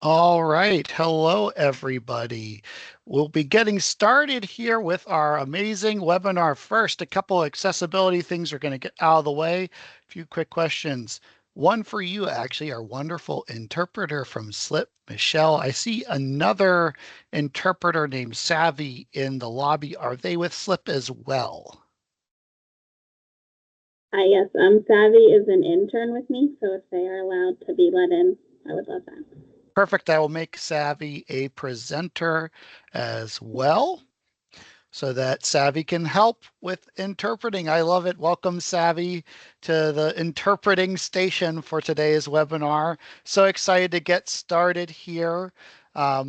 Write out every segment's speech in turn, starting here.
All right. Hello, everybody. We'll be getting started here with our amazing webinar. First, a couple accessibility things are going to get out of the way. A few quick questions. One for you, actually, our wonderful interpreter from Slip, Michelle. I see another interpreter named Savvy in the lobby. Are they with Slip as well? Yes, Savvy is an intern with me, so if they are allowed to be let in, I would love that. Perfect. I will make Savvy a presenter as well, so that Savvy can help with interpreting. I love it. Welcome, Savvy, to the interpreting station for today's webinar. So excited to get started here.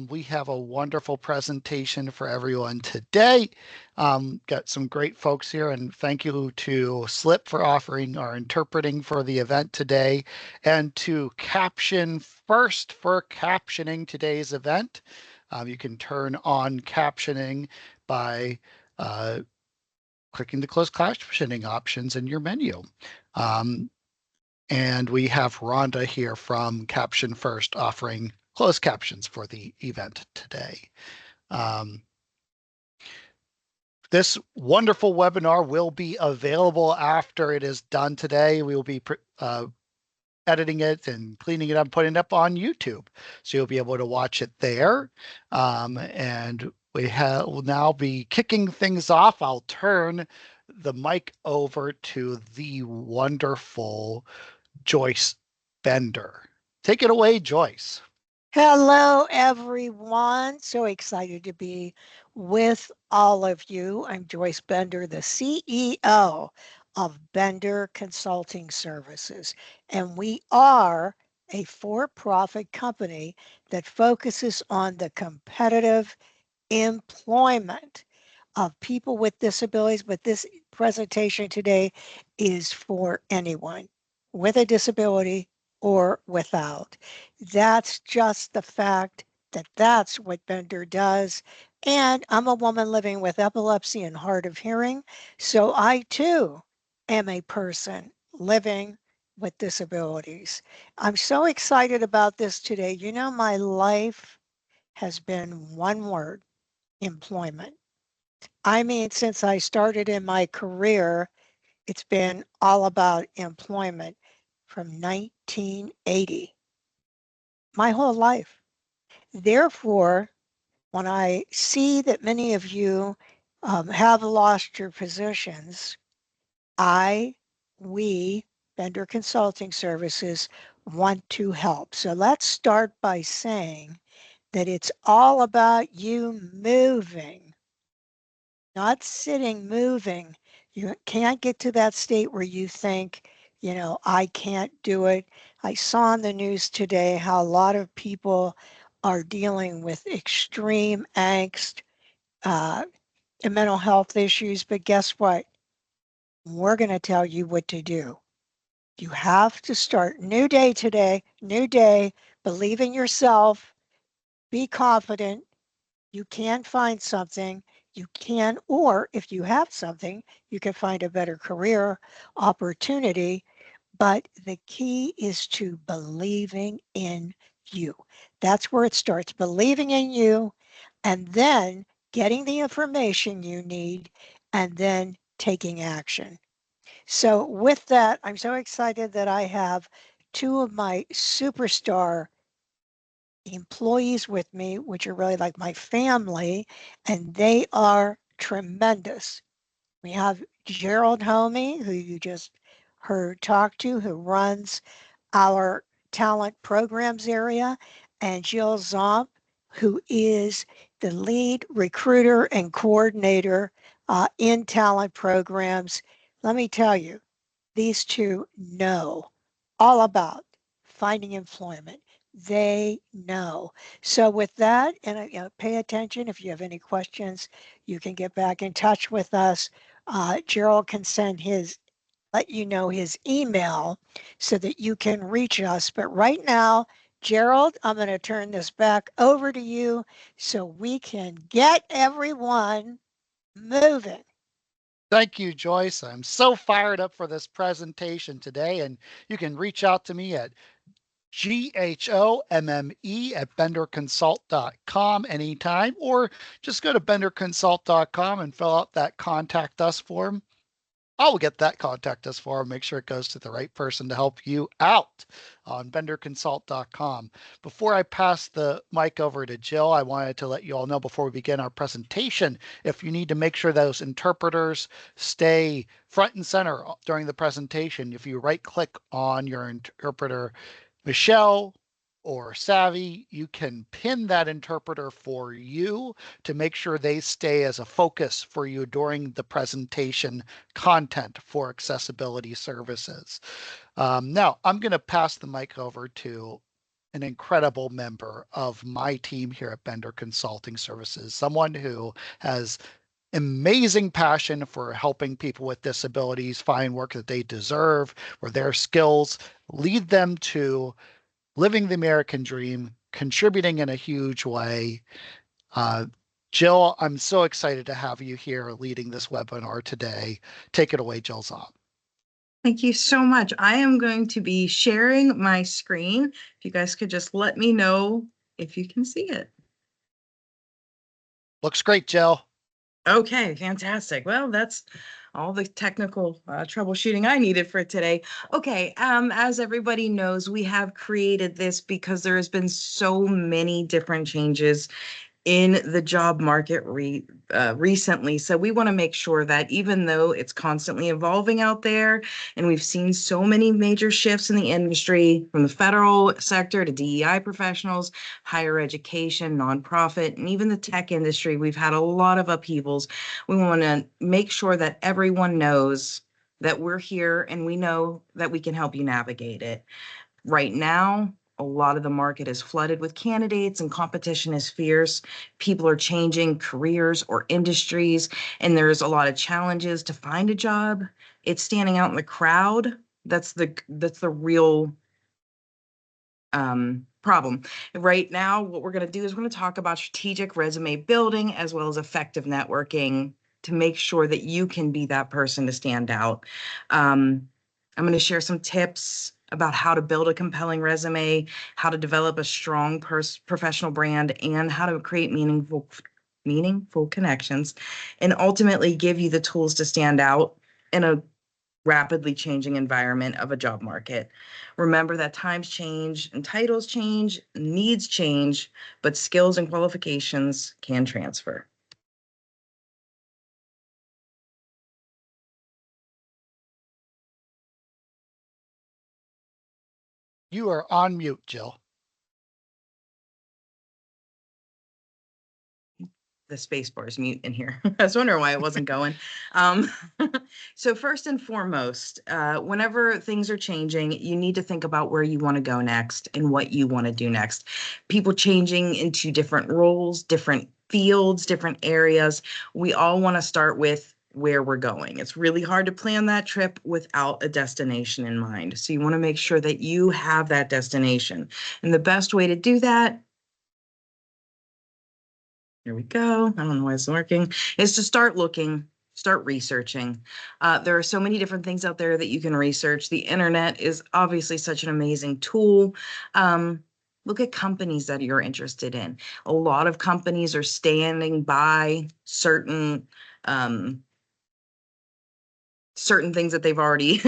We have a wonderful presentation for everyone today. Got some great folks here, and thank you to Slip for offering our interpreting for the event today, and to Caption First for captioning today's event. You can turn on captioning by uh, clicking the closed captioning options in your menu. Um, and we have Rhonda here from Caption First offering closed captions for the event today. Um, this wonderful webinar will be available after it is done today. We will be editing it and cleaning it up, putting it up on YouTube. So you'll be able to watch it there. And will now be kicking things off. I'll turn the mic over to the wonderful Joyce Bender. Take it away, Joyce. Hello, everyone. So excited to be with all of you. I'm Joyce Bender, the CEO of Bender Consulting Services, and we are a for-profit company that focuses on the competitive employment of people with disabilities. But this presentation today is for anyone with a disability or without. That's just the fact that that's what Bender does. And I'm a woman living with epilepsy and hard of hearing. So I too am a person living with disabilities. I'm so excited about this today. You know, my life has been one word: employment. I mean, since I started in my career, it's been all about employment from 1980, my whole life. Therefore, when I see that many of you have lost your positions, we, Vendor Consulting Services, want to help. So let's start by saying that it's all about you moving, not sitting, moving. You can't get to that state where you think, I can't do it. I saw on the news today how a lot of people are dealing with extreme angst uh, and mental health issues. But guess what? We're going to tell you what to do. You have to start. New day today, new day. Believe in yourself. Be confident. You can find something. You can, or if you have something, you can find a better career opportunity. But the key is to believing in you. That's where it starts, believing in you, and then getting the information you need, and then taking action. So with that, I'm so excited that I have two of my superstar employees with me, which are really like my family, and they are tremendous. We have Gerald Homey, who you just heard talk to, who runs our talent programs area, and Jill Zomp, who is the lead recruiter and coordinator in talent programs. Let me tell you, these two know all about finding employment. They know. So with that, and pay attention. If you have any questions, you can get back in touch with us. Gerald can let you know his email so that you can reach us. But right now, Gerald, I'm going to turn this back over to you so we can get everyone moving. Thank you, Joyce. I'm so fired up for this presentation today, and you can reach out to me at GHOMME at benderconsult.com anytime, or just go to benderconsult.com and fill out that contact us form. I'll get that contact us form, make sure it goes to the right person to help you out on benderconsult.com. Before I pass the mic over to Jill, I wanted to let you all know before we begin our presentation, if you need to make sure those interpreters stay front and center during the presentation, if you right click on your interpreter, Michelle or Savvy, you can pin that interpreter for you to make sure they stay as a focus for you during the presentation content for accessibility services. Now, I'm going to pass the mic over to an incredible member of my team here at Bender Consulting Services, someone who has amazing passion for helping people with disabilities find work that they deserve, where their skills lead them to living the American dream, contributing in a huge way. Uh, Jill, I'm so excited to have you here leading this webinar today. Take it away, Jill Zopp. Thank you so much. I am going to be sharing my screen. If you guys could just let me know if you can see it. Looks great, Jill. Okay, fantastic. Well, that's all the technical troubleshooting I needed for today. Okay, as everybody knows, we have created this because there has been so many different changes in the job market recently. So we want to make sure that even though it's constantly evolving out there, and we've seen so many major shifts in the industry from the federal sector to DEI professionals, higher education, nonprofit, and even the tech industry, we've had a lot of upheavals. We want to make sure that everyone knows that we're here and we know that we can help you navigate it. Right now, a lot of the market is flooded with candidates and competition is fierce. People are changing careers or industries, and there's a lot of challenges to find a job. It's standing out in the crowd. That's the real problem. Right now, what we're going to do is we're going to talk about strategic resume building as well as effective networking to make sure that you can be that person to stand out. I'm going to share some tips about how to build a compelling resume, how to develop a strong professional brand, and how to create meaningful connections, and ultimately give you the tools to stand out in a rapidly changing environment of a job market. Remember that times change and titles change, needs change, but skills and qualifications can transfer. You are on mute, Jill. The space bar is mute in here. I was wondering why it wasn't going. So first and foremost, whenever things are changing, you need to think about where you want to go next and what you want to do next. People changing into different roles, different fields, different areas. We all want to start with where we're going. It's really hard to plan that trip without a destination in mind. So you want to make sure that you have that destination. And the best way to do that, here we go. I don't know why it's working. Is to start looking, start researching. There are so many different things out there that you can research. The internet is obviously such an amazing tool. Look at companies that you're interested in. A lot of companies are standing by certain things that they've already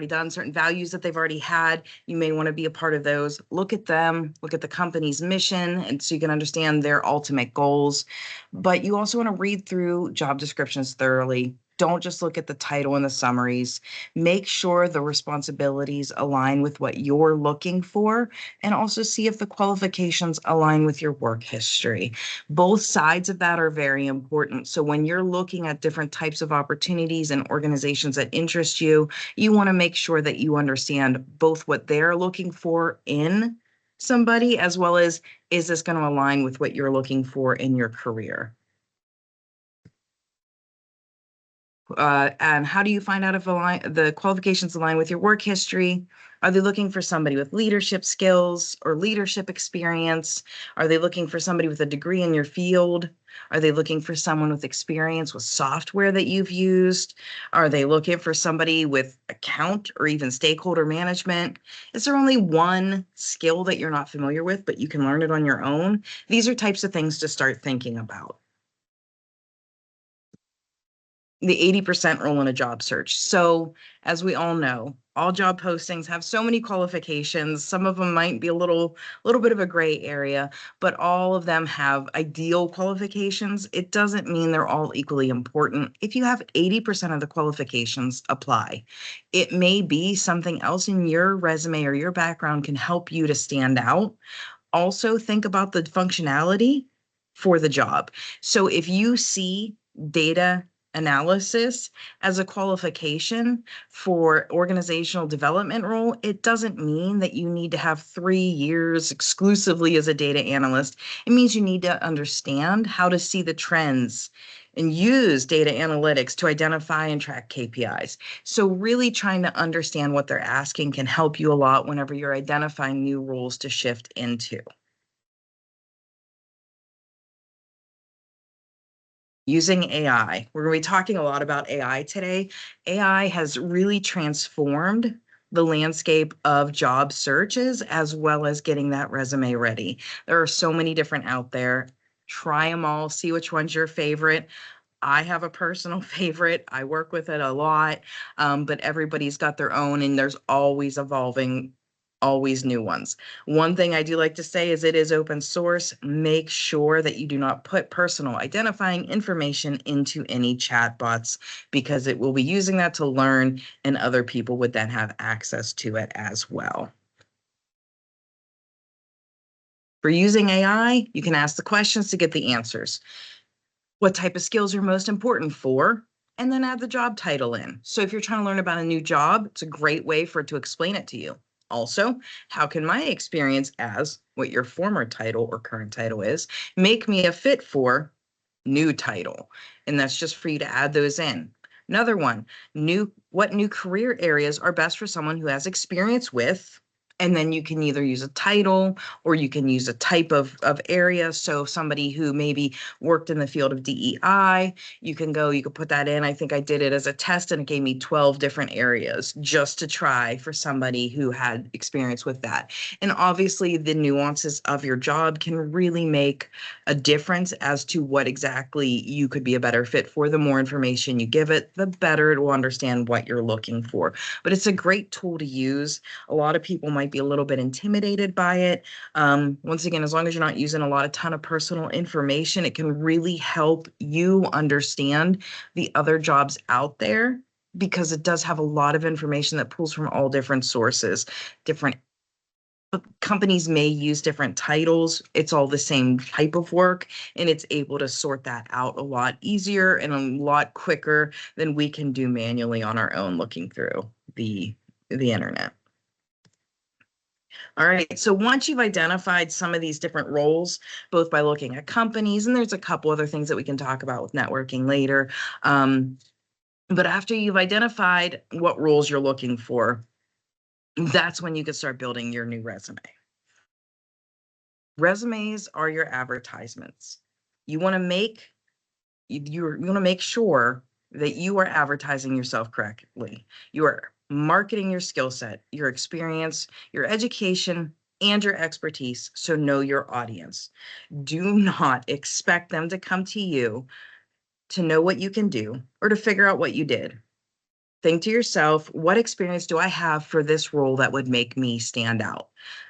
done, certain values that they've already had. You may want to be a part of those. Look at them, look at the company's mission, and so you can understand their ultimate goals. But you also want to read through job descriptions thoroughly. Don't just look at the title and the summaries. Make sure the responsibilities align with what you're looking for, and also see if the qualifications align with your work history. Both sides of that are very important. So when you're looking at different types of opportunities and organizations that interest you, you want to make sure that you understand both what they're looking for in somebody, as well as, is this going to align with what you're looking for in your career? And how do you find out if the qualifications align with your work history? Are they looking for somebody with leadership skills or leadership experience? Are they looking for somebody with a degree in your field? Are they looking for someone with experience with software that you've used? Are they looking for somebody with account or even stakeholder management? Is there only one skill that you're not familiar with, but you can learn it on your own? These are types of things to start thinking about. The 80% rule in a job search. So as we all know, all job postings have so many qualifications. Some of them might be a little bit of a gray area, but all of them have ideal qualifications. It doesn't mean they're all equally important. If you have 80% of the qualifications, apply. It may be something else in your resume or your background can help you to stand out. Also think about the functionality for the job. So if you see data analysis as a qualification for organizational development role, it doesn't mean that you need to have 3 years exclusively as a data analyst. It means you need to understand how to see the trends and use data analytics to identify and track KPIs. So really trying to understand what they're asking can help you a lot whenever you're identifying new roles to shift into. Using AI. We're going to be talking a lot about AI today. AI has really transformed the landscape of job searches as well as getting that resume ready. There are so many different out there. Try them all, see which one's your favorite. I have a personal favorite. I work with it a lot, but everybody's got their own, and there's always evolving, always new ones. One thing I do like to say is it is open source. Make sure that you do not put personal identifying information into any chatbots because it will be using that to learn, and other people would then have access to it as well. For using AI, you can ask the questions to get the answers. What type of skills are most important for, and then add the job title in. So if you're trying to learn about a new job, it's a great way for it to explain it to you. Also, how can my experience as what your former title or current title is make me a fit for new title? And that's just for you to add those in. Another one, what new career areas are best for someone who has experience with, and then you can either use a title or you can use a type of area. So somebody who maybe worked in the field of DEI, you can put that in. I think I did it as a test and it gave me 12 different areas just to try for somebody who had experience with that. And obviously the nuances of your job can really make a difference as to what exactly you could be a better fit for. The more information you give it, the better it will understand what you're looking for. But it's a great tool to use. A lot of people might be a little bit intimidated by it. Once again, as long as you're not using a ton of personal information, it can really help you understand the other jobs out there because it does have a lot of information that pulls from all different sources. Different companies may use different titles. It's all the same type of work, and it's able to sort that out a lot easier and a lot quicker than we can do manually on our own looking through the internet. All right, so once you've identified some of these different roles, both by looking at companies, and there's a couple other things that we can talk about with networking later, but after you've identified what roles you're looking for, that's when you can start building your new resume. Resumes are your advertisements. You want to make sure that you are advertising yourself correctly. You are marketing your skill set, your experience, your education, and your expertise. So know your audience. Do not expect them to come to you to know what you can do or to figure out what you did. Think to yourself, what experience do I have for this role that would make me stand out?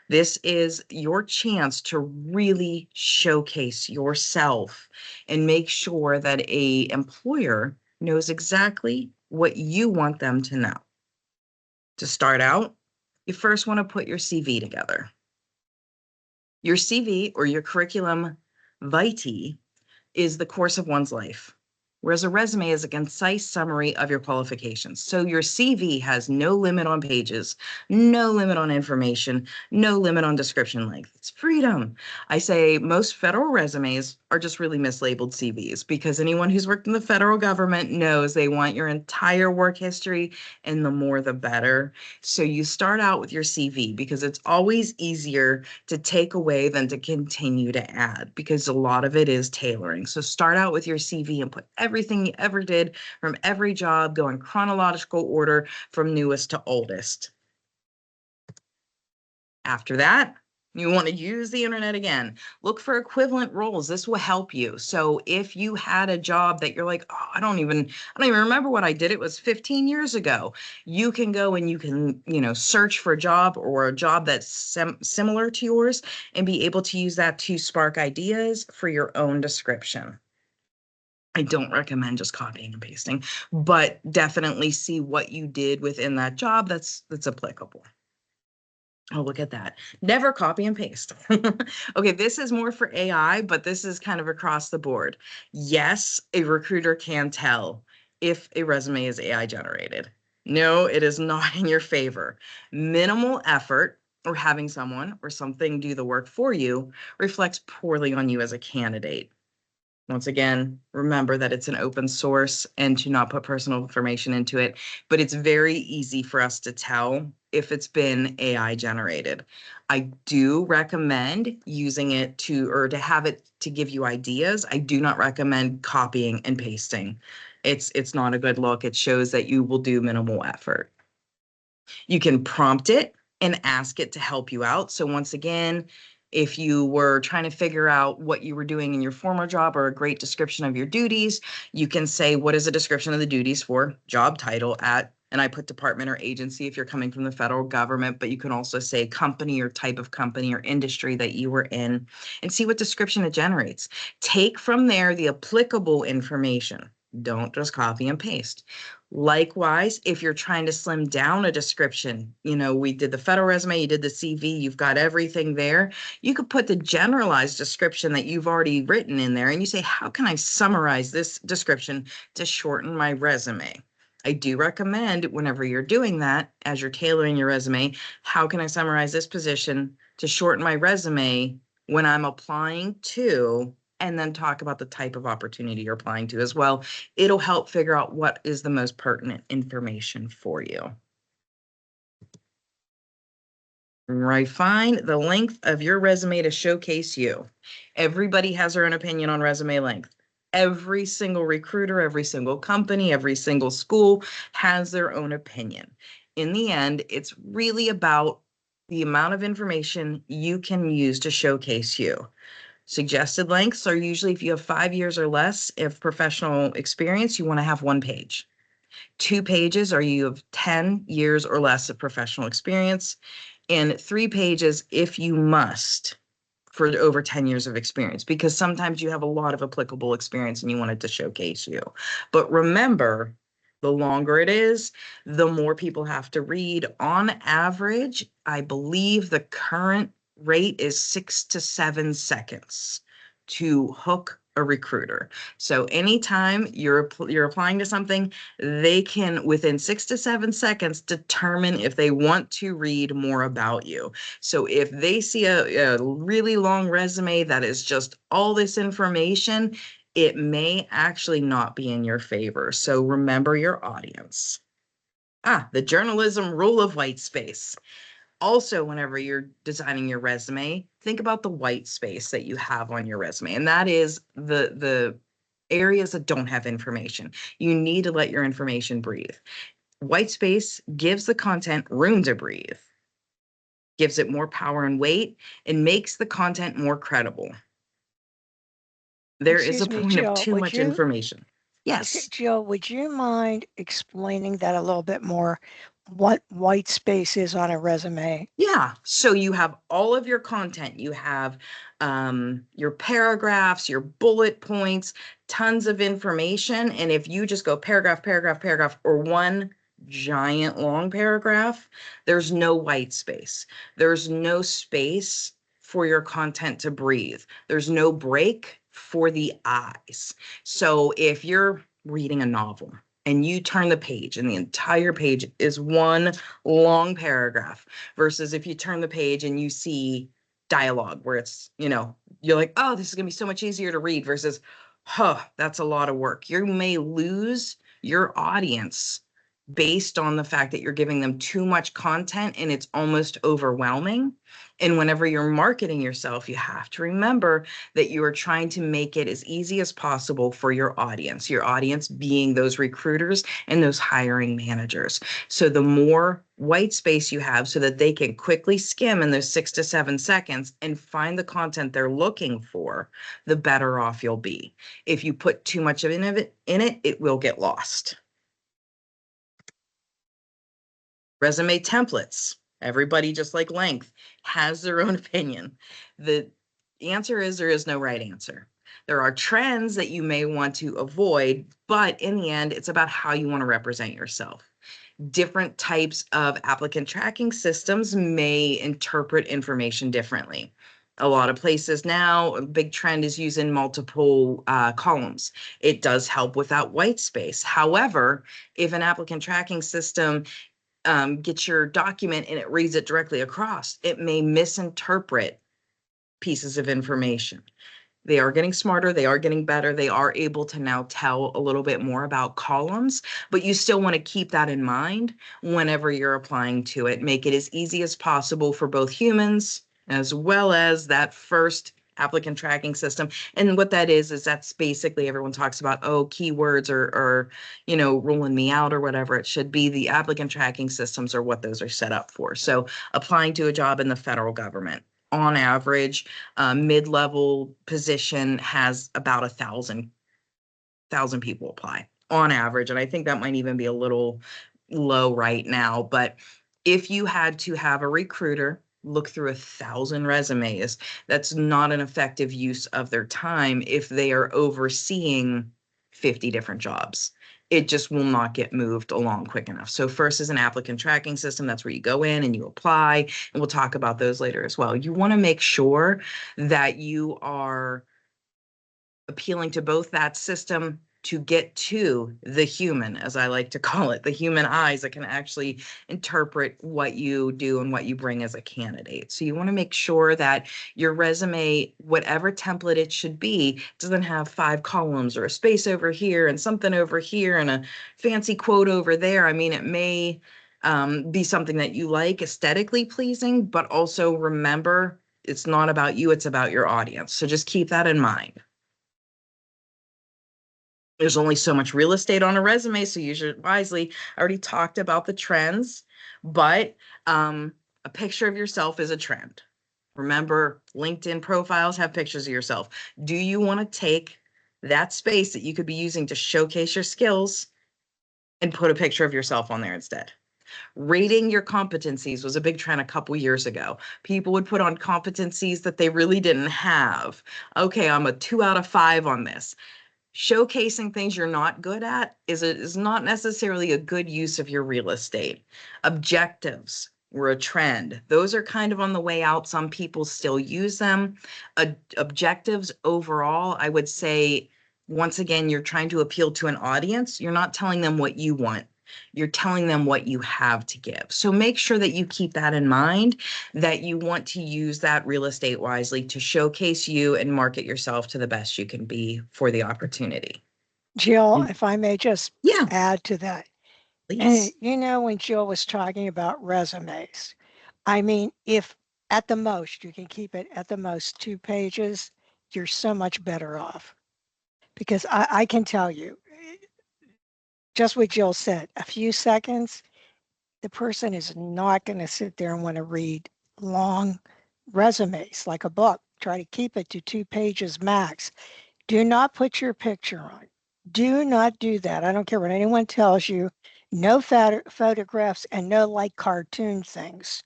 This is your chance to really showcase yourself and make sure that an employer knows exactly what you want them to know. To start out, you first want to put your CV together. Your CV or your curriculum vitae is the course of one's life, whereas a resume is a concise summary of your qualifications. So your CV has no limit on pages, no limit on information, no limit on description length. It's freedom. I say most federal resumes are just really mislabeled CVs, because anyone who's worked in the federal government knows they want your entire work history, and the more the better. So you start out with your CV because it's always easier to take away than to continue to add, because a lot of it is tailoring. So start out with your CV and put everything you ever did from every job, go in chronological order from newest to oldest. After that, you want to use the internet again. Look for equivalent roles. This will help you. So if you had a job that you're like, oh, I don't even remember what I did. It was 15 years ago. You can go and you can, search for a job or a job that's similar to yours and be able to use that to spark ideas for your own description. I don't recommend just copying and pasting, but definitely see what you did within that job that's applicable. Oh, look at that. Never copy and paste. Okay, this is more for AI, but this is kind of across the board. Yes, a recruiter can tell if a resume is AI generated. No, it is not in your favor. Minimal effort or having someone or something do the work for you reflects poorly on you as a candidate. Once again, remember that it's an open source and to not put personal information into it, but it's very easy for us to tell if it's been AI generated. I do recommend using it to have it to give you ideas. I do not recommend copying and pasting. It's not a good look. It shows that you will do minimal effort. You can prompt it and ask it to help you out. So once again, if you were trying to figure out what you were doing in your former job or a great description of your duties, you can say, what is a description of the duties for job title at, and I put department or agency if you're coming from the federal government, but you can also say company or type of company or industry that you were in, and see what description it generates. Take from there the applicable information. Don't just copy and paste. Likewise, if you're trying to slim down a description, we did the federal resume, you did the CV, you've got everything there. You could put the generalized description that you've already written in there and you say, how can I summarize this description to shorten my resume? I do recommend whenever you're doing that, as you're tailoring your resume, how can I summarize this position to shorten my resume when I'm applying to, and then talk about the type of opportunity you're applying to as well. It'll help figure out what is the most pertinent information for you. Right, find the length of your resume to showcase you. Everybody has their own opinion on resume length. Every single recruiter, every single company, every single school has their own opinion. In the end, it's really about the amount of information you can use to showcase you. Suggested lengths are usually, if you have 5 years or less of professional experience, you want to have 1 page. 2 pages are you have 10 years or less of professional experience, and 3 pages if you must for over 10 years of experience, because sometimes you have a lot of applicable experience and you want it to showcase you. But remember, the longer it is, the more people have to read. On average, I believe the current rate is 6 to 7 seconds to hook a recruiter. So anytime you're applying to something, they can, within 6 to 7 seconds, determine if they want to read more about you. So if they see a really long resume that is just all this information, it may actually not be in your favor. So remember your audience. The journalism rule of white space. Also, whenever you're designing your resume, think about the white space that you have on your resume. And that is the areas that don't have information. You need to let your information breathe. White space gives the content room to breathe, gives it more power and weight, and makes the content more credible. There is a Excuse me, point of Jill, too much information. Yes. Jill, would you mind explaining that a little bit more? What white space is on a resume? Yeah. So you have all of your content. You have your paragraphs, your bullet points, tons of information. And if you just go paragraph, paragraph, paragraph, or one giant long paragraph, there's no white space. There's no space for your content to breathe. There's no break for the eyes. So if you're reading a novel and you turn the page and the entire page is one long paragraph, versus if you turn the page and you see dialogue where it's, you're like, oh, this is going to be so much easier to read versus, that's a lot of work. You may lose your audience based on the fact that you're giving them too much content and it's almost overwhelming. And whenever you're marketing yourself, you have to remember that you are trying to make it as easy as possible for your audience being those recruiters and those hiring managers. So the more white space you have so that they can quickly skim in those 6 to 7 seconds and find the content they're looking for, the better off you'll be. If you put too much of it in it, it will get lost. Resume templates. Everybody, just like length, has their own opinion. The answer is there is no right answer. There are trends that you may want to avoid, but in the end, it's about how you want to represent yourself. Different types of applicant tracking systems may interpret information differently. A lot of places now, a big trend is using multiple columns. It does help with that white space. However, if an applicant tracking system gets your document and it reads it directly across, it may misinterpret pieces of information. They are getting smarter. They are getting better. They are able to now tell a little bit more about columns, but you still want to keep that in mind whenever you're applying to it. Make it as easy as possible for both humans as well as that first applicant tracking system. And what that is that's basically, everyone talks about, keywords or ruling me out or whatever it should be. The applicant tracking systems are what those are set up for. So applying to a job in the federal government, on average, mid-level position has about 1,000 people apply on average. And I think that might even be a little low right now. But if you had to have a recruiter look through 1,000 resumes, that's not an effective use of their time if they are overseeing 50 different jobs. It just will not get moved along quick enough. So first is an applicant tracking system. That's where you go in and you apply, and we'll talk about those later as well. You want to make sure that you are appealing to both that system to get to the human, as I like to call it, the human eyes that can actually interpret what you do and what you bring as a candidate. So you want to make sure that your resume, whatever template it should be, doesn't have 5 columns or a space over here and something over here and a fancy quote over there. I mean, it may be something that you like, aesthetically pleasing, but also remember, it's not about you, it's about your audience. So just keep that in mind. There's only so much real estate on a resume, so use it wisely. I already talked about the trends, but a picture of yourself is a trend. Remember, LinkedIn profiles have pictures of yourself. Do you want to take that space that you could be using to showcase your skills and put a picture of yourself on there instead? Rating your competencies was a big trend a couple years ago. People would put on competencies that they really didn't have. Okay, I'm a 2 out of 5 on this. Showcasing things you're not good at is not necessarily a good use of your real estate. Objectives were a trend. Those are kind of on the way out. Some people still use them. Objectives overall, I would say, once again, you're trying to appeal to an audience. You're not telling them what you want. You're telling them what you have to give. So make sure that you keep that in mind, that you want to use that real estate wisely to showcase you and market yourself to the best you can be for the opportunity. Jill, if I may just Yeah, add to that. please. When Jill was talking about resumes, I mean, if at the most, you can keep it at the most 2 pages, you're so much better off. Because I can tell you, just what Jill said, a few seconds, the person is not going to sit there and want to read long resumes like a book. Try to keep it to 2 pages max. Do not put your picture on. Do not do that. I don't care what anyone tells you. No photographs and no like cartoon things.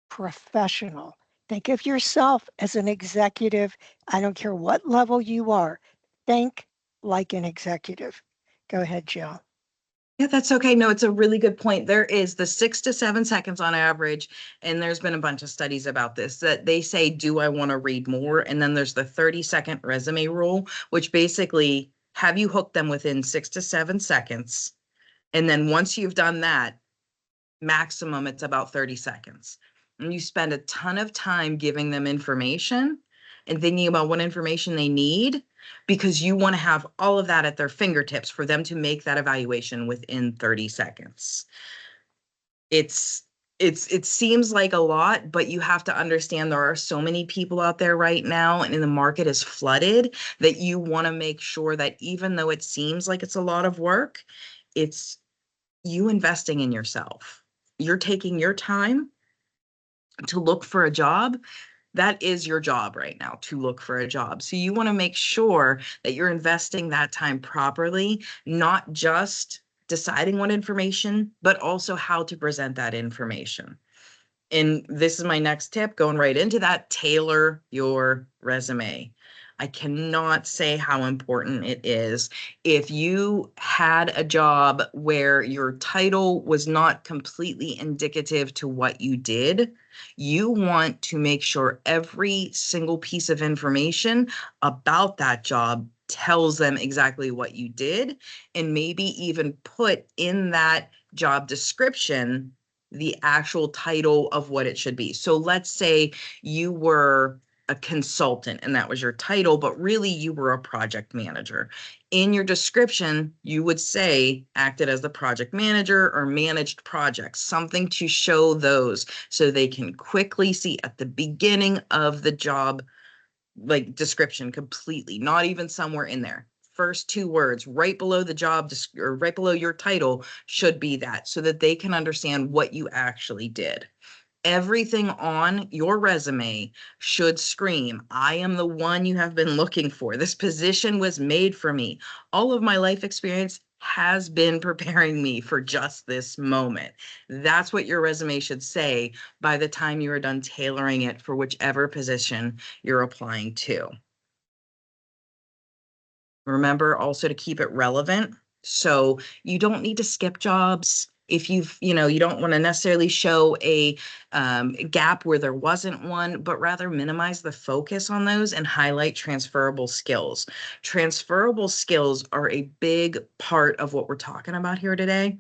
Professional. Think of yourself as an executive. I don't care what level you are. Think like an executive. Go ahead, Jill. Yeah, that's okay. No, it's a really good point. There is the 6 to 7 seconds on average, and there's been a bunch of studies about this that they say, do I want to read more? And then there's the 30-second resume rule, which basically have you hook them within 6 to 7 seconds. And then once you've done that, maximum, it's about 30 seconds. and you spend a ton of time giving them information and thinking about what information they need, because you want to have all of that at their fingertips for them to make that evaluation within 30 seconds. It's it seems like a lot, but you have to understand there are so many people out there right now, and the market is flooded, that you want to make sure that even though it seems like it's a lot of work, it's you investing in yourself. You're taking your time to look for a job. That is your job right now, to look for a job. So you want to make sure that you're investing that time properly, not just deciding what information, but also how to present that information. And this is my next tip, going right into that: tailor your resume. I cannot say how important it is. If you had a job where your title was not completely indicative to what you did, you want to make sure every single piece of information about that job tells them exactly what you did, and maybe even put in that job description the actual title of what it should be. So let's say you were a consultant and that was your title, but really you were a project manager. In your description, you would say acted as the project manager or managed projects, something to show those so they can quickly see at the beginning of the job, like description completely, not even somewhere in there. First two words right below the job or right below your title should be that, so that they can understand what you actually did. Everything on your resume should scream, I am the one you have been looking for. This position was made for me. All of my life experience has been preparing me for just this moment. That's what your resume should say by the time you are done tailoring it for whichever position you're applying to. Remember also to keep it relevant. So you don't need to skip jobs. If you don't want to necessarily show a gap where there wasn't one, but rather minimize the focus on those and highlight transferable skills. Transferable skills are a big part of what we're talking about here today.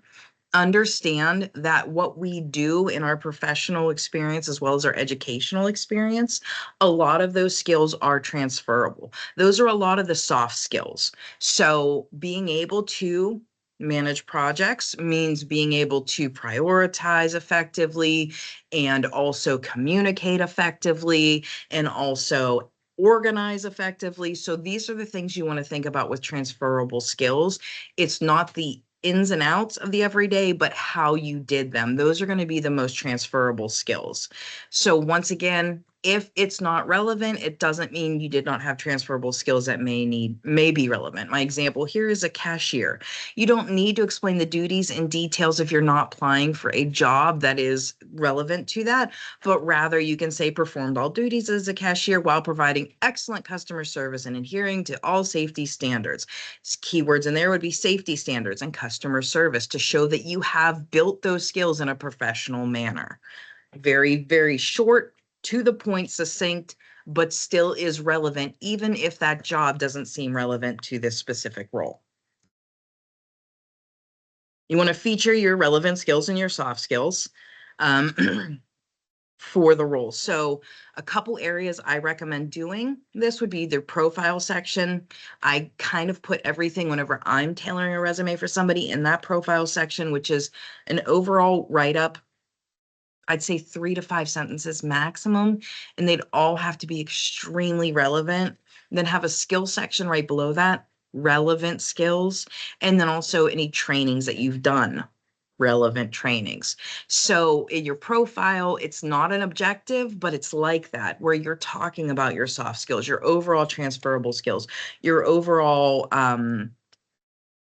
Understand that what we do in our professional experience as well as our educational experience, a lot of those skills are transferable. Those are a lot of the soft skills. So being able to manage projects means being able to prioritize effectively and also communicate effectively and also organize effectively. So these are the things you want to think about with transferable skills. It's not the ins and outs of the everyday, but how you did them. Those are going to be the most transferable skills. So once again, if it's not relevant, it doesn't mean you did not have transferable skills that may be relevant. My example here is a cashier. You don't need to explain the duties and details if you're not applying for a job that is relevant to that, but rather you can say performed all duties as a cashier while providing excellent customer service and adhering to all safety standards. Keywords in there would be safety standards and customer service to show that you have built those skills in a professional manner. Very, very short, to the point, succinct, but still is relevant, even if that job doesn't seem relevant to this specific role. You want to feature your relevant skills and your soft skills for the role. So a couple areas I recommend doing this would be the profile section. I kind of put everything whenever I'm tailoring a resume for somebody in that profile section, which is an overall write-up. I'd say 3 to 5 sentences maximum, and they'd all have to be extremely relevant. Then have a skill section right below that, relevant skills, and then also any trainings that you've done, relevant trainings. So in your profile, it's not an objective, but it's like that, where you're talking about your soft skills, your overall transferable skills, your overall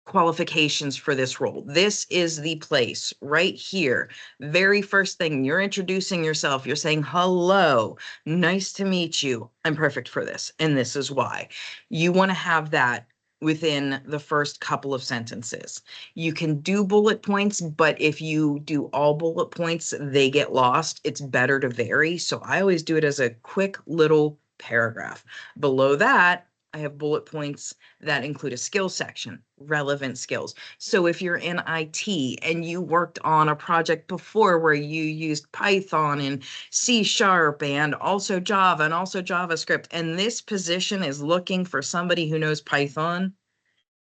qualifications for this role. This is the place right here. Very first thing, you're introducing yourself. You're saying, hello, nice to meet you. I'm perfect for this, and this is why. You want to have that within the first couple of sentences. You can do bullet points, but if you do all bullet points, they get lost. It's better to vary. So I always do it as a quick little paragraph. Below that, I have bullet points that include a skill section, relevant skills. So if you're in IT and you worked on a project before where you used Python and C# and also Java and also JavaScript, and this position is looking for somebody who knows Python,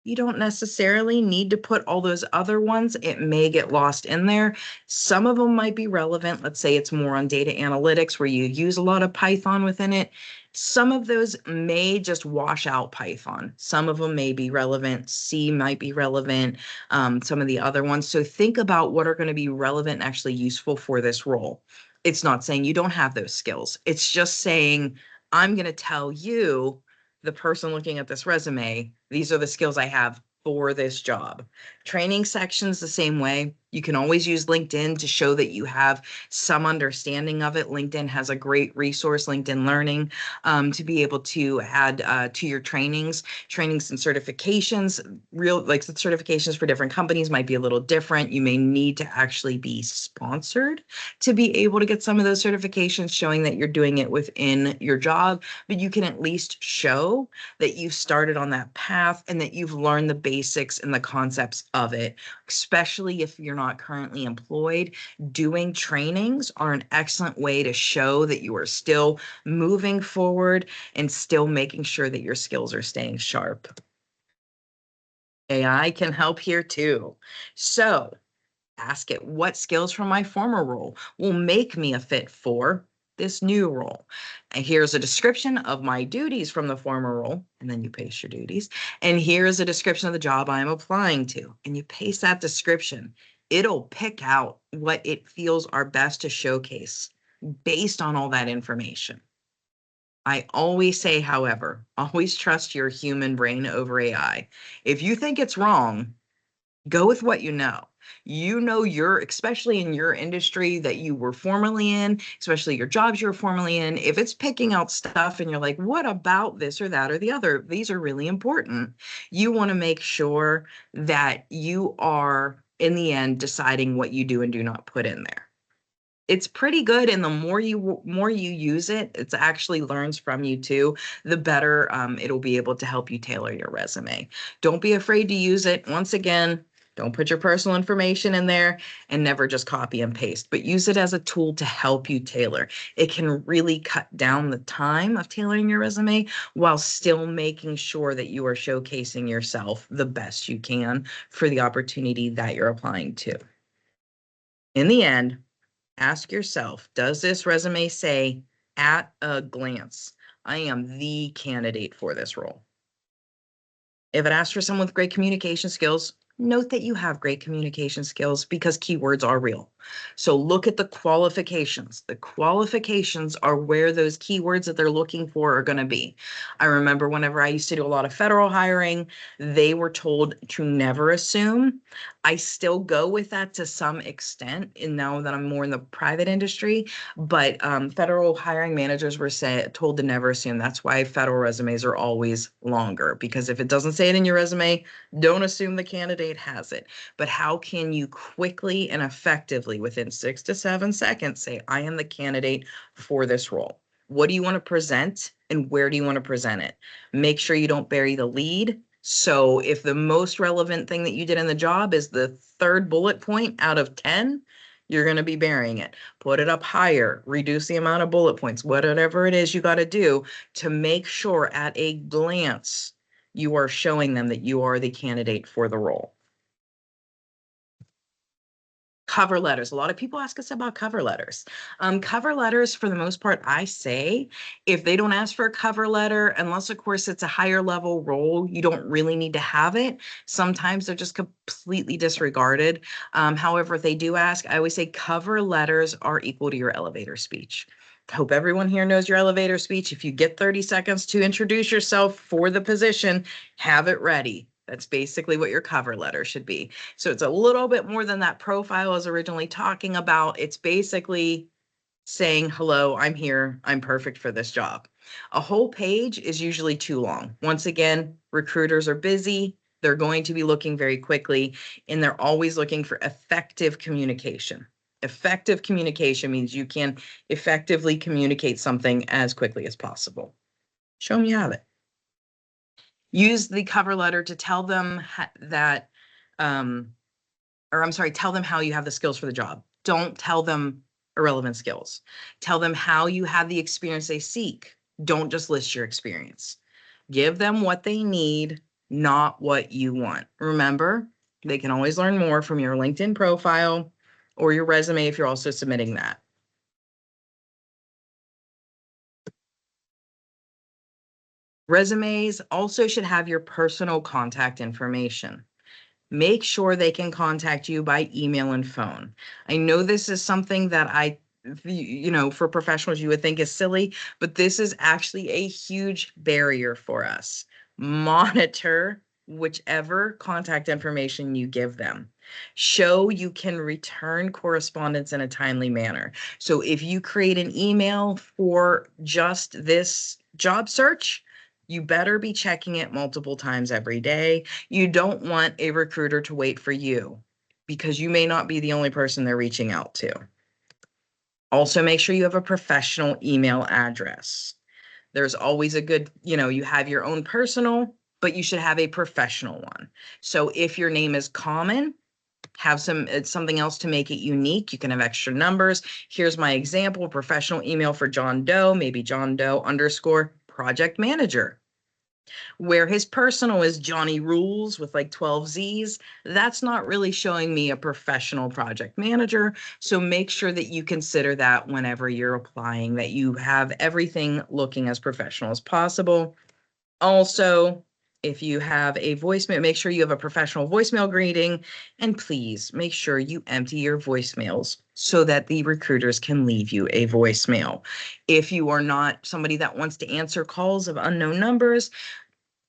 you don't necessarily need to put all those other ones. It may get lost in there. Some of them might be relevant. Let's say it's more on data analytics where you use a lot of Python within it. Some of those may just wash out Python. Some of them may be relevant. C might be relevant. Some of the other ones. So think about what are going to be relevant and actually useful for this role. It's not saying you don't have those skills. It's just saying, I'm going to tell you, the person looking at this resume, these are the skills I have for this job. Training sections the same way. You can always use LinkedIn to show that you have some understanding of it. LinkedIn has a great resource, LinkedIn Learning, to be able to add to your trainings and certifications. Like the certifications for different companies might be a little different. You may need to actually be sponsored to be able to get some of those certifications, showing that you're doing it within your job, but you can at least show that you've started on that path and that you've learned the basics and the concepts of it, especially if you're not currently employed. Doing trainings are an excellent way to show that you are still moving forward and still making sure that your skills are staying sharp. AI can help here too. So ask it, what skills from my former role will make me a fit for this new role? And here's a description of my duties from the former role, and then you paste your duties. And here's a description of the job I'm applying to, and you paste that description. It'll pick out what it feels are best to showcase based on all that information. I always say, however, always trust your human brain over AI. If you think it's wrong, go with what you know. You know, especially in your industry that you were formerly in, especially your jobs you were formerly in, if it's picking out stuff and you're like, what about this or that or the other? These are really important. You want to make sure that you are, in the end, deciding what you do and do not put in there. It's pretty good, and the more you use it, it actually learns from you too, the better it'll be able to help you tailor your resume. Don't be afraid to use it. Once again, don't put your personal information in there, and never just copy and paste, but use it as a tool to help you tailor. It can really cut down the time of tailoring your resume while still making sure that you are showcasing yourself the best you can for the opportunity that you're applying to. In the end, ask yourself, does this resume say, at a glance, I am the candidate for this role? If it asks for someone with great communication skills, note that you have great communication skills because keywords are real. So look at the qualifications. The qualifications are where those keywords that they're looking for are going to be. I remember whenever I used to do a lot of federal hiring, they were told to never assume. I still go with that to some extent, and now that I'm more in the private industry, but federal hiring managers were told to never assume. That's why federal resumes are always longer, because if it doesn't say it in your resume, don't assume the candidate has it. But how can you quickly and effectively, within 6 to 7 seconds, say, I am the candidate for this role? What do you want to present and where do you want to present it? Make sure you don't bury the lead. So if the most relevant thing that you did in the job is the third bullet point out of 10, you're going to be burying it. Put it up higher, reduce the amount of bullet points, whatever it is you got to do to make sure at a glance you are showing them that you are the candidate for the role. Cover letters. A lot of people ask us about cover letters. Cover letters, for the most part, I say, if they don't ask for a cover letter, unless, of course, it's a higher level role, you don't really need to have it. Sometimes they're just completely disregarded. However, if they do ask, I always say cover letters are equal to your elevator speech. Hope everyone here knows your elevator speech. If you get 30 seconds to introduce yourself for the position, have it ready. That's basically what your cover letter should be. So it's a little bit more than that profile was originally talking about. It's basically saying, hello, I'm here. I'm perfect for this job. A whole page is usually too long. Once again, recruiters are busy. They're going to be looking very quickly, and they're always looking for effective communication. Effective communication means you can effectively communicate something as quickly as possible. Show them you have it. Use the cover letter to tell them that, tell them how you have the skills for the job. Don't tell them irrelevant skills. Tell them how you have the experience they seek. Don't just list your experience. Give them what they need, not what you want. Remember, they can always learn more from your LinkedIn profile or your resume if you're also submitting that. Resumes also should have your personal contact information. Make sure they can contact you by email and phone. I know this is something that for professionals, you would think is silly, but this is actually a huge barrier for us. Monitor whichever contact information you give them. Show you can return correspondence in a timely manner. So if you create an email for just this job search, you better be checking it multiple times every day. You don't want a recruiter to wait for you because you may not be the only person they're reaching out to. Also, make sure you have a professional email address. There's always a good, you have your own personal, but you should have a professional one. So if your name is common, have something else to make it unique. You can have extra numbers. Here's my example: professional email for John Doe, maybe John Doe _ project manager. Where his personal is Johnny Rules with like 12 Z's, that's not really showing me a professional project manager. So make sure that you consider that whenever you're applying, that you have everything looking as professional as possible. Also, if you have a voicemail, make sure you have a professional voicemail greeting, and please make sure you empty your voicemails so that the recruiters can leave you a voicemail. If you are not somebody that wants to answer calls of unknown numbers,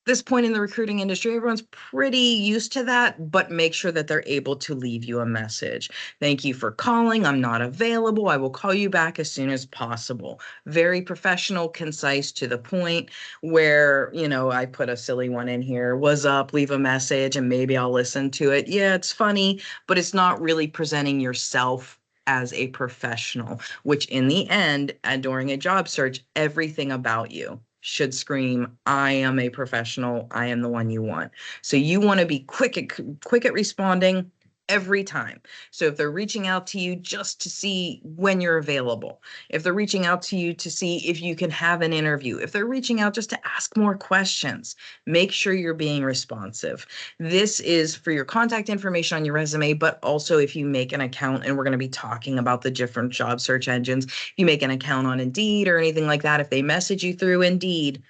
this point in the recruiting industry, everyone's pretty used to that, but make sure that they're able to leave you a message. Thank you for calling. I'm not available. I will call you back as soon as possible. Very professional, concise, to the point, where, I put a silly one in here. Was up, leave a message, and maybe I'll listen to it. Yeah, it's funny, but it's not really presenting yourself as a professional, which in the end, and during a job search, everything about you should scream, I am a professional. I am the one you want. So you want to be quick at responding every time. So if they're reaching out to you just to see when you're available, if they're reaching out to you to see if you can have an interview, if they're reaching out just to ask more questions, make sure you're being responsive. This is for your contact information on your resume, but also if you make an account, and we're going to be talking about the different job search engines. If you make an account on Indeed or anything like that, if they message you through Indeed,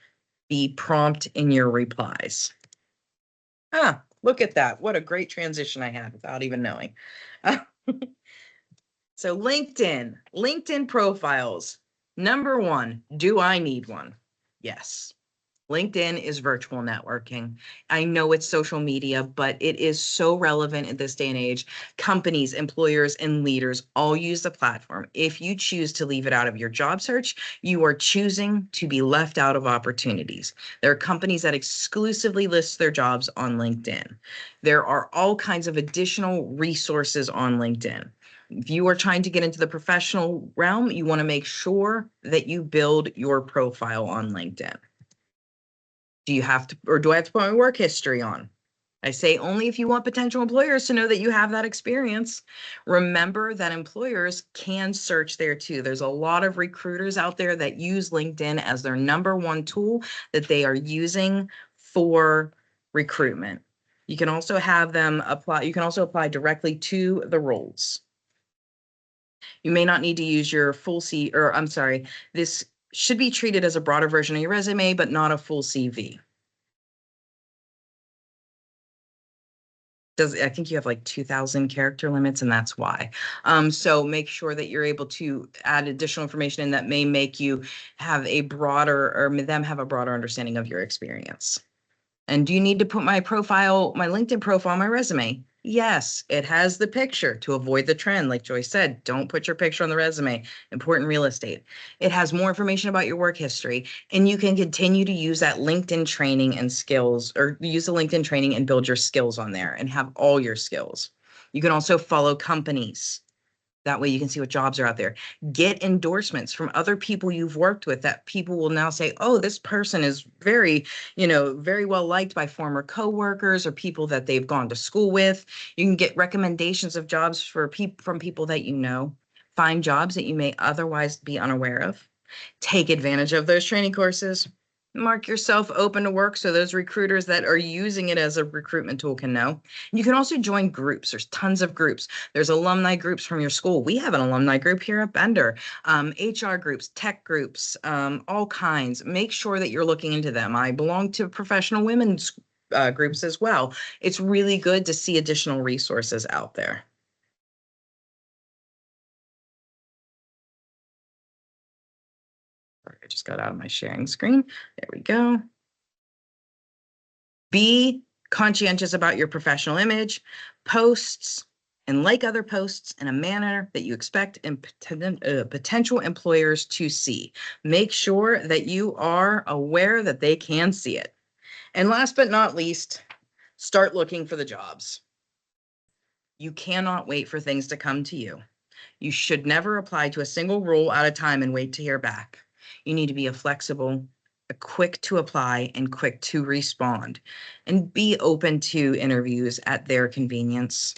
be prompt in your replies. Look at that. What a great transition I had without even knowing. So LinkedIn profiles. Number 1, do I need one? Yes. LinkedIn is virtual networking. I know it's social media, but it is so relevant in this day and age. Companies, employers, and leaders all use the platform. If you choose to leave it out of your job search, you are choosing to be left out of opportunities. There are companies that exclusively list their jobs on LinkedIn. There are all kinds of additional resources on LinkedIn. If you are trying to get into the professional realm, you want to make sure that you build your profile on LinkedIn. Do I have to put my work history on? I say only if you want potential employers to know that you have that experience. Remember that employers can search there too. There's a lot of recruiters out there that use LinkedIn as their number 1 tool that they are using for recruitment. You can also have them apply. You can also apply directly to the roles. You may not need to use your full this should be treated as a broader version of your resume, but not a full CV. I think you have like 2,000 character limits, and that's why. So make sure that you're able to add additional information in that may make you have them have a broader understanding of your experience. And do you need to put my LinkedIn profile on my resume? Yes, it has the picture to avoid the trend. Like Joyce said, don't put your picture on the resume. Important real estate. It has more information about your work history, and you can continue to use that LinkedIn training and skills, or use the LinkedIn training and build your skills on there and have all your skills. You can also follow companies. That way you can see what jobs are out there. Get endorsements from other people you've worked with that people will now say, oh, this person is very, very well liked by former coworkers or people that they've gone to school with. You can get recommendations of jobs from people that you know. Find jobs that you may otherwise be unaware of. Take advantage of those training courses. Mark yourself open to work so those recruiters that are using it as a recruitment tool can know. You can also join groups. There's tons of groups. There's alumni groups from your school. We have an alumni group here at Bender, HR groups, tech groups, all kinds. Make sure that you're looking into them. I belong to professional women's groups as well. It's really good to see additional resources out there. I just got out of my sharing screen. There we go. Be conscientious about your professional image, posts, and like other posts in a manner that you expect potential employers to see. Make sure that you are aware that they can see it. And last but not least, start looking for the jobs. You cannot wait for things to come to you. You should never apply to a single role at a time and wait to hear back. You need to be flexible, quick to apply, and quick to respond, and be open to interviews at their convenience.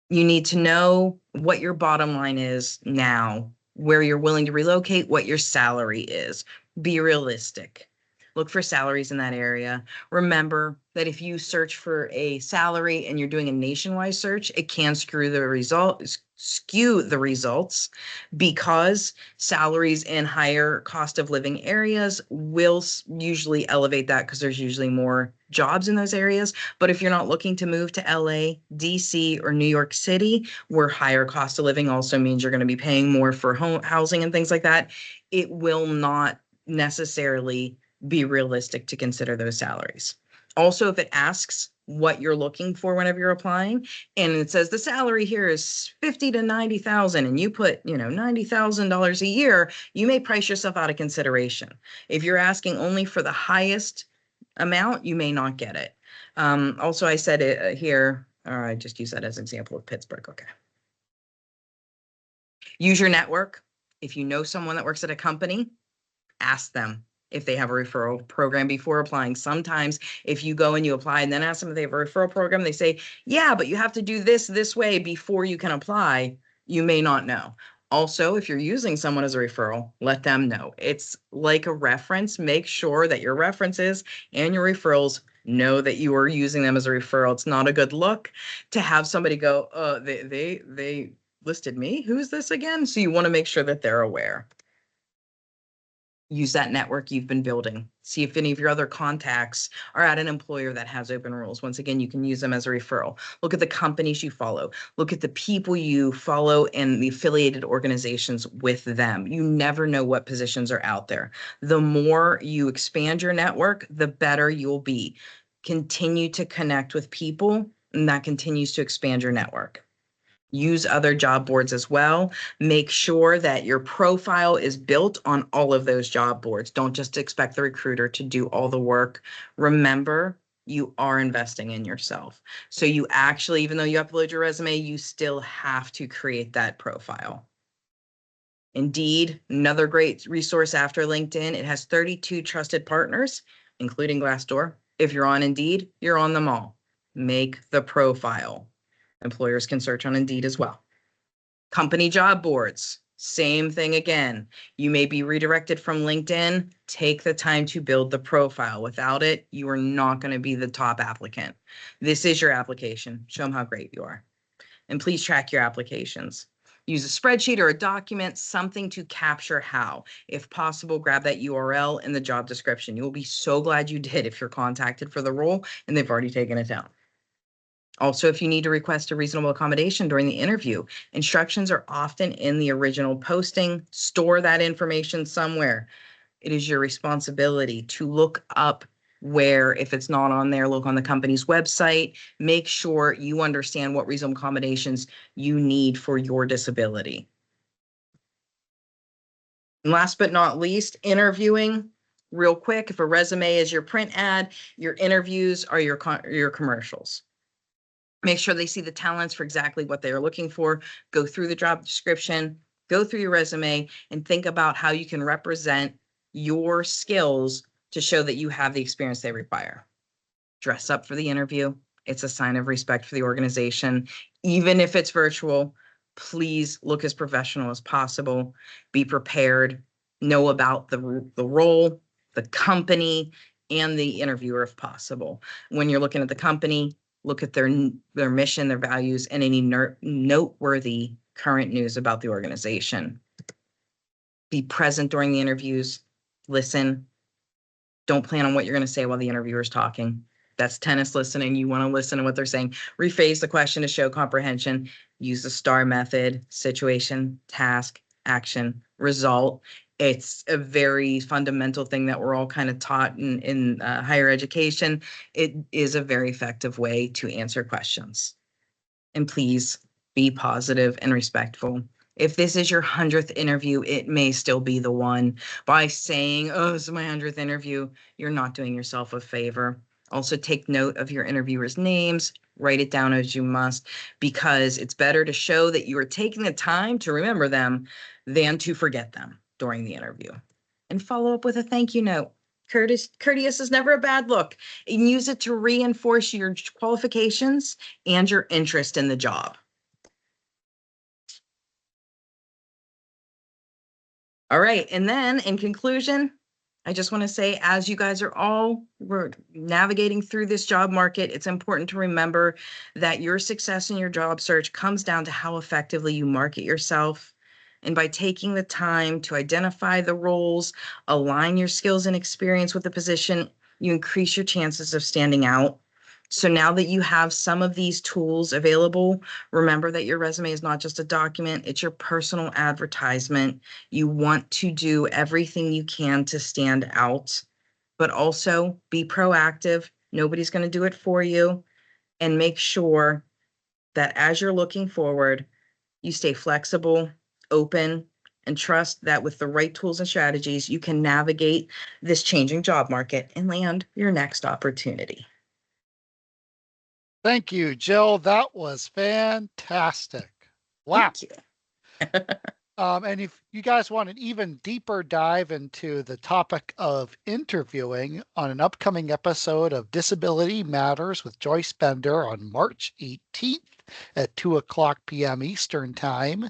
You need to know what your bottom line is now, where you're willing to relocate, what your salary is. Be realistic. Look for salaries in that area. Remember that if you search for a salary and you're doing a nationwide search, it can skew the results because salaries in higher cost of living areas will usually elevate that because there's usually more jobs in those areas. But if you're not looking to move to LA, DC, or New York City, where higher cost of living also means you're going to be paying more for housing and things like that, it will not necessarily be realistic to consider those salaries. Also, if it asks what you're looking for whenever you're applying, and it says the salary here is 50 to 90,000, and you put, $90,000 a year, you may price yourself out of consideration. If you're asking only for the highest amount, you may not get it. Also, I said it here, or I just use that as an example of Pittsburgh. Okay. Use your network. If you know someone that works at a company, ask them if they have a referral program before applying. Sometimes if you go and you apply and then ask them if they have a referral program, they say, yeah, but you have to do this way before you can apply. You may not know. Also, if you're using someone as a referral, let them know. It's like a reference. Make sure that your references and your referrals know that you are using them as a referral. It's not a good look to have somebody go, they listed me. Who's this again? So you want to make sure that they're aware. Use that network you've been building. See if any of your other contacts are at an employer that has open roles. Once again, you can use them as a referral. Look at the companies you follow. Look at the people you follow and the affiliated organizations with them. You never know what positions are out there. The more you expand your network, the better you'll be. Continue to connect with people, and that continues to expand your network. Use other job boards as well. Make sure that your profile is built on all of those job boards. Don't just expect the recruiter to do all the work. Remember, you are investing in yourself. So you actually, even though you upload your resume, you still have to create that profile. Indeed, another great resource after LinkedIn. It has 32 trusted partners, including Glassdoor. If you're on Indeed, you're on them all. Make the profile. Employers can search on Indeed as well. Company job boards, same thing again. You may be redirected from LinkedIn. Take the time to build the profile. Without it, you are not going to be the top applicant. This is your application. Show them how great you are. And please track your applications. Use a spreadsheet or a document, something to capture how. If possible, grab that URL in the job description. You will be so glad you did if you're contacted for the role and they've already taken it down. Also, if you need to request a reasonable accommodation during the interview, instructions are often in the original posting. Store that information somewhere. It is your responsibility to look up where, if it's not on there, look on the company's website. Make sure you understand what reasonable accommodations you need for your disability. And last but not least, interviewing. Real quick, if a resume is your print ad, your interviews are your commercials. Make sure they see the talents for exactly what they are looking for. Go through the job description, go through your resume, and think about how you can represent your skills to show that you have the experience they require. Dress up for the interview. It's a sign of respect for the organization. Even if it's virtual, please look as professional as possible. Be prepared. Know about the role, the company, and the interviewer if possible. When you're looking at the company, look at their mission, their values, and any noteworthy current news about the organization. Be present during the interviews. Listen. Don't plan on what you're going to say while the interviewer's talking. That's tennis listening. You want to listen to what they're saying. Rephrase the question to show comprehension. Use the STAR method: situation, task, action, result. It's a very fundamental thing that we're all kind of taught in higher education. It is a very effective way to answer questions. And please be positive and respectful. If this is your 100th interview, it may still be the one. By saying, oh, this is my 100th interview, you're not doing yourself a favor. Also, take note of your interviewers' names. Write it down as you must, because it's better to show that you are taking the time to remember them than to forget them during the interview. And follow up with a thank you note. Courteous is never a bad look. And use it to reinforce your qualifications and your interest in the job. All right. And then in conclusion, I just want to say, as you guys are all navigating through this job market, it's important to remember that your success in your job search comes down to how effectively you market yourself. And by taking the time to identify the roles, align your skills and experience with the position, you increase your chances of standing out. So now that you have some of these tools available, remember that your resume is not just a document, it's your personal advertisement. You want to do everything you can to stand out, but also be proactive. Nobody's going to do it for you. And make sure that as you're looking forward, you stay flexible, open, and trust that with the right tools and strategies, you can navigate this changing job market and land your next opportunity. Thank you, Jill. That was fantastic. Wow. Thank you. And if you guys want an even deeper dive into the topic of interviewing on an upcoming episode of Disability Matters with Joyce Bender on March 18th at 2:00 p.m. Eastern Time,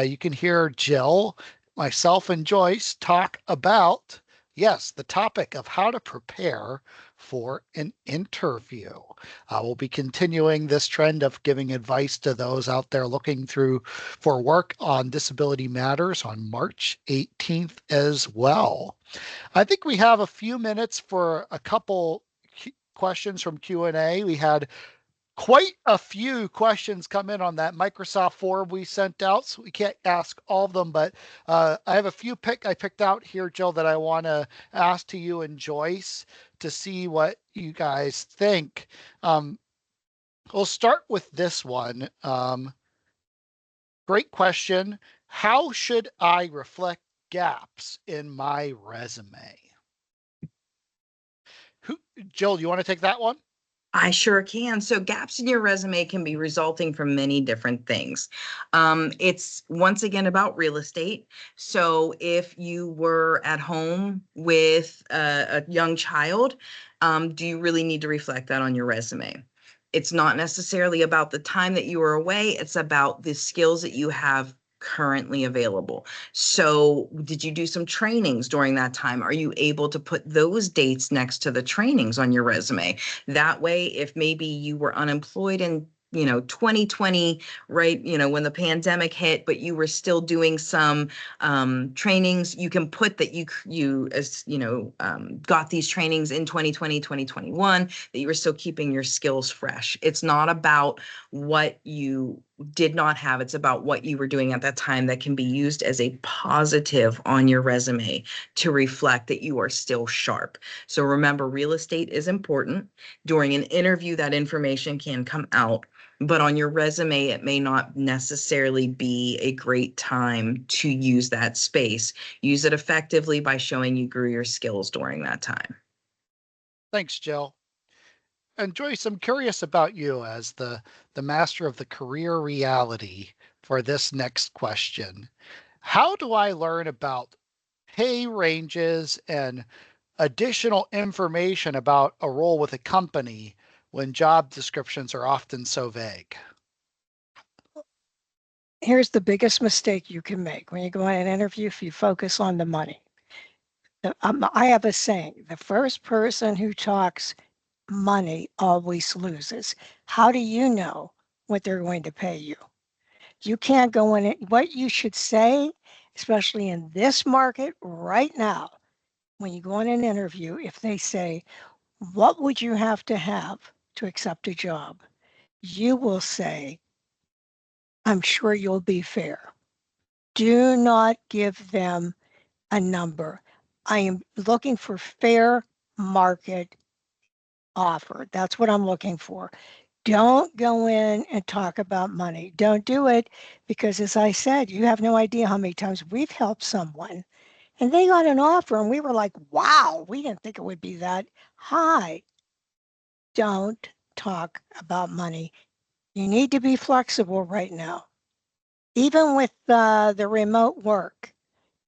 you can hear Jill, myself, and Joyce talk about, yes, the topic of how to prepare for an interview. We'll be continuing this trend of giving advice to those out there looking for work on Disability Matters on March 18th as well. I think we have a few minutes for a couple questions from Q&A. We had quite a few questions come in on that Microsoft form we sent out, so we can't ask all of them, but I have a few I picked out here, Jill, that I want to ask to you and Joyce to see what you guys think. We'll start with this one. Great question. How should I reflect gaps in my resume? Jill, you want to take that one? I sure can. So gaps in your resume can be resulting from many different things. It's once again about real estate. So if you were at home with a young child, do you really need to reflect that on your resume? It's not necessarily about the time that you were away. It's about the skills that you have currently available. So did you do some trainings during that time? Are you able to put those dates next to the trainings on your resume? That way, if maybe you were unemployed in 2020, right, when the pandemic hit, but you were still doing some trainings, you can put that got these trainings in 2020, 2021, that you were still keeping your skills fresh. It's not about what you did not have. It's about what you were doing at that time that can be used as a positive on your resume to reflect that you are still sharp. So remember, real estate is important. During an interview, that information can come out, but on your resume, it may not necessarily be a great time to use that space. Use it effectively by showing you grew your skills during that time. Thanks, Jill. And Joyce, I'm curious about you as the master of the career reality for this next question. How do I learn about pay ranges and additional information about a role with a company when job descriptions are often so vague? Here's the biggest mistake you can make when you go on an interview if you focus on the money. I have a saying, the first person who talks money always loses. How do you know what they're going to pay you? You can't go in it. What you should say, especially in this market right now, when you go in an interview, if they say, what would you have to accept a job? You will say, I'm sure you'll be fair. Do not give them a number. I am looking for fair market offer. That's what I'm looking for. Don't go in and talk about money. Don't do it because, as I said, you have no idea how many times we've helped someone and they got an offer and we were like, wow, we didn't think it would be that high. Don't talk about money. You need to be flexible right now. Even with the remote work,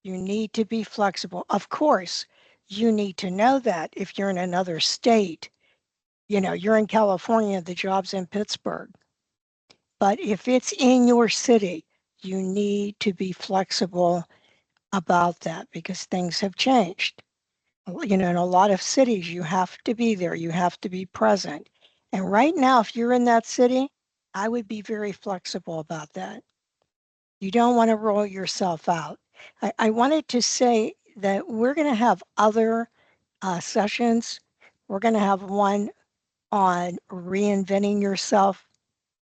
you need to be flexible. Of course, you need to know that if you're in another state, you're in California, the job's in Pittsburgh. But if it's in your city, you need to be flexible about that because things have changed. In a lot of cities, you have to be there, you have to be present. And right now, if you're in that city, I would be very flexible about that. You don't want to roll yourself out. I wanted to say that we're going to have other sessions. We're going to have one on reinventing yourself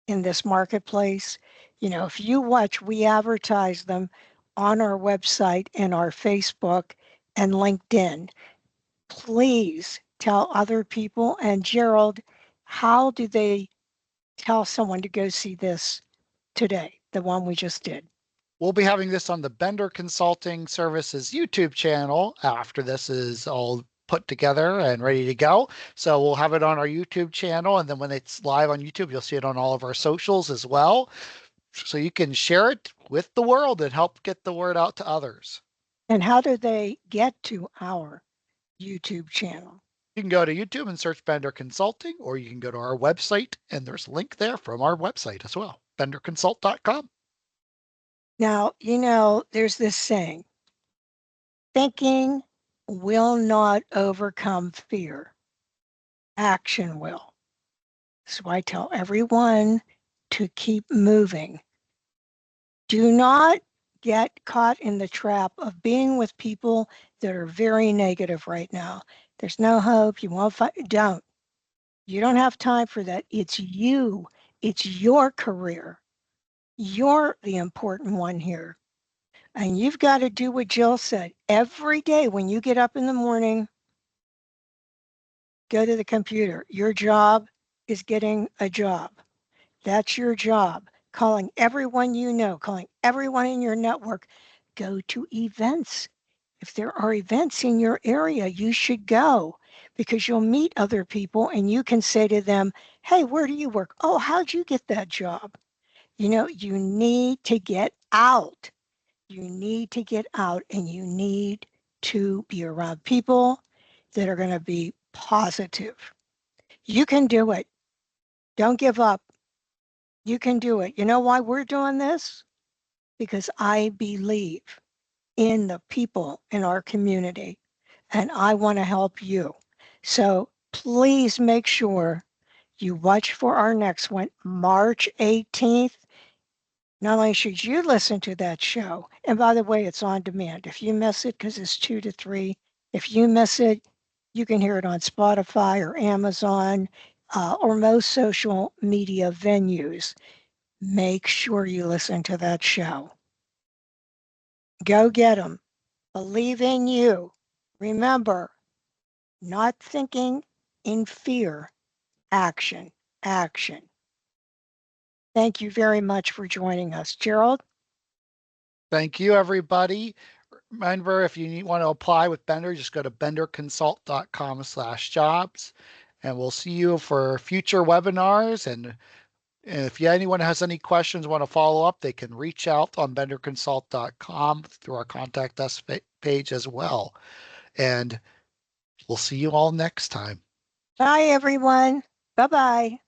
in this marketplace. If you watch, we advertise them on our website and our Facebook and LinkedIn. Please tell other people. And Gerald, how do they tell someone to go see this today, the one we just did? We'll be having this on the Bender Consulting Services YouTube channel after this is all put together and ready to go. So we'll have it on our YouTube channel. And then when it's live on YouTube, you'll see it on all of our socials as well. So you can share it with the world and help get the word out to others. And how do they get to our YouTube channel? You can go to YouTube and search Bender Consulting, or you can go to our website, and there's a link there from our website as well, benderconsult.com. Now, there's this saying, thinking will not overcome fear. Action will. So I tell everyone to keep moving. Do not get caught in the trap of being with people that are very negative right now. There's no hope. You won't fight. Don't. You don't have time for that. It's you. It's your career. You're the important one here. And you've got to do what Jill said. Every day when you get up in the morning, go to the computer. Your job is getting a job. That's your job. Calling everyone you know, calling everyone in your network. Go to events. If there are events in your area, you should go because you'll meet other people and you can say to them, hey, where do you work? Oh, how'd you get that job? You need to get out. You need to get out and you need to be around people that are going to be positive. You can do it. Don't give up. You can do it. You know why we're doing this? Because I believe in the people in our community and I want to help you. So please make sure you watch for our next one, March 18th. Not only should you listen to that show, and by the way, it's on demand. If you miss it, because it's 2 to 3, if you miss it, you can hear it on Spotify or Amazon or most social media venues. Make sure you listen to that show. Go get them. Believe in you. Remember, not thinking in fear, action, action. Thank you very much for joining us. Gerald? Thank you, everybody. Remember, if you want to apply with Bender, just go to benderconsult.com/jobs. and we'll see you for future webinars. And if anyone has any questions, want to follow up, they can reach out on benderconsult.com through our contact us page as well. And we'll see you all next time. Bye, everyone. Bye-bye.